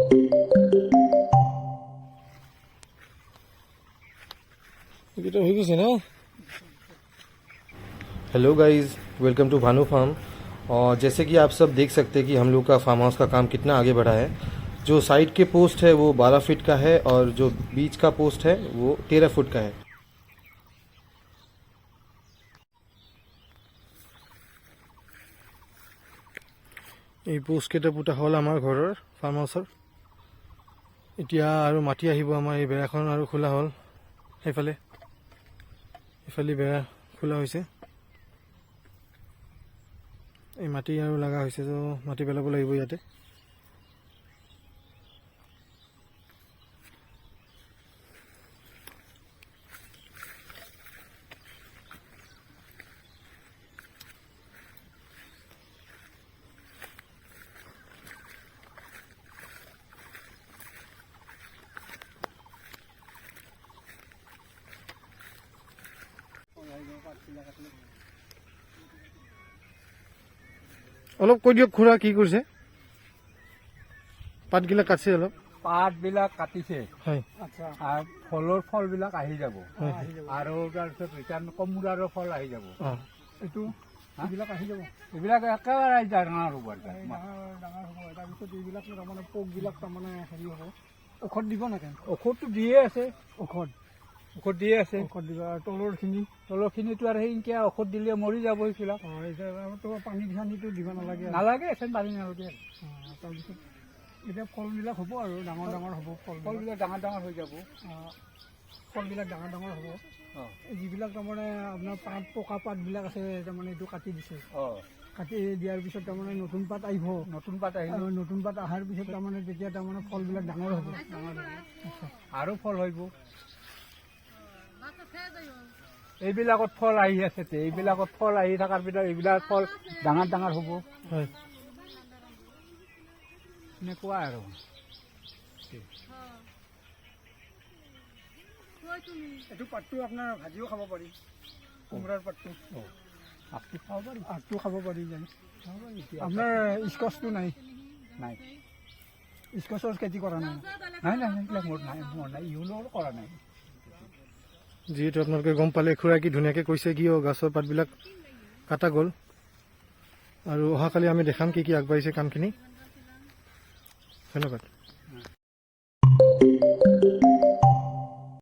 Hello guys, welcome to Bhanu farm. और जैसे कि आप सब देख सकते हैं कि हम लोग का फार्म हाउस का काम कितना आगे बढ़ा है। जो साइड के पोस्ट है वो 12 फीट का है और जो बीच का पोस्ट है वो 13 फुट का है। এই পোষ্ট কেইটা পুতা হ'ল আমাৰ ঘৰৰ ফাৰ্ম হাউচৰ। এতিয়া আৰু মাটি আহিব আমাৰ এই বেৰাখন আৰু খোলা হ'ল। এইফালে বেৰা খোলা হৈছে। এই মাটি আৰু লগা হৈছে, তো মাটি পেলাব লাগিব ইয়াতে। অলপ কৈ দিয়ক খুৰা, কি কৰিছে? পাতগিলা কাটছে, অলপ পাতবিলাক কাটিছে, হয়। আৰু ফলৰ ফলবিলাক আহি যাব, আৰু তাৰপিছত ৰিটাৰ্ণ কোমোৰাৰো ফল আহি যাব। এইটো এইবিলাক আহি যাব, এইবিলাক একেবাৰে ডাঙৰ হ'ব। তাৰপিছত এইবিলাক তাৰমানে পোকবিলাক তাৰমানে হেৰি হ'ব। ঔষধ দিব নাকে? ঔষধটো দিয়ে আছে, ঔষধ দিয়ে আছে। ঔষধ দিব। আৰু তলৰখিনিতো আৰু সেইকে ঔষধ দিলে মৰি যাব সেইবিলাক। পানী চানীটো দিব নালাগে, এচেন পানী নালাগে। তাৰপিছত এতিয়া ফলবিলাক হ'ব আৰু ডাঙৰ ডাঙৰ হ'ব। ফলবিলাক ডাঙৰ ডাঙৰ হৈ যাব। ফলবিলাক ডাঙৰ ডাঙৰ হ'ব। যিবিলাক তাৰমানে আপোনাৰ পাত পকা পাতবিলাক আছে, তাৰমানে এইটো কাটি দিছে। কাটি দিয়াৰ পিছত তাৰমানে নতুন পাত আহিব। নতুন পাত অহাৰ পিছত তাৰমানে তেতিয়া তাৰমানে ফলবিলাক ডাঙৰ হ'ব। আৰু ফল হ'ব। এইবিলাকত ফল আহি আছে, এইবিলাকত ফল আহি থকাৰ পিছত এইবিলাক ফল ডাঙৰ ডাঙৰ হ'ব। হয়, এনেকুৱা আৰু। এইটো পাতটো আপোনাৰ ভাজিও খাব পাৰি, কোমোৰাৰ পাতটো। আগটো খাব পাৰি, আগটো খাব পাৰি। আপোনাৰ স্কচটো নাই? স্কচৰ খেতি কৰা নাই? এইবিলাক মোৰ নাই, ইউলৰ কৰা নাই। যিহেতু আপোনালোকে গম পালে, খুৰাই কি ধুনীয়াকৈ কৈছে কিয় গছৰ পাতবিলাক কাটা গ'ল। আৰু অহাকালি আমি দেখাম কি কি আগবাঢ়িছে কামখিনি। ধন্যবাদ।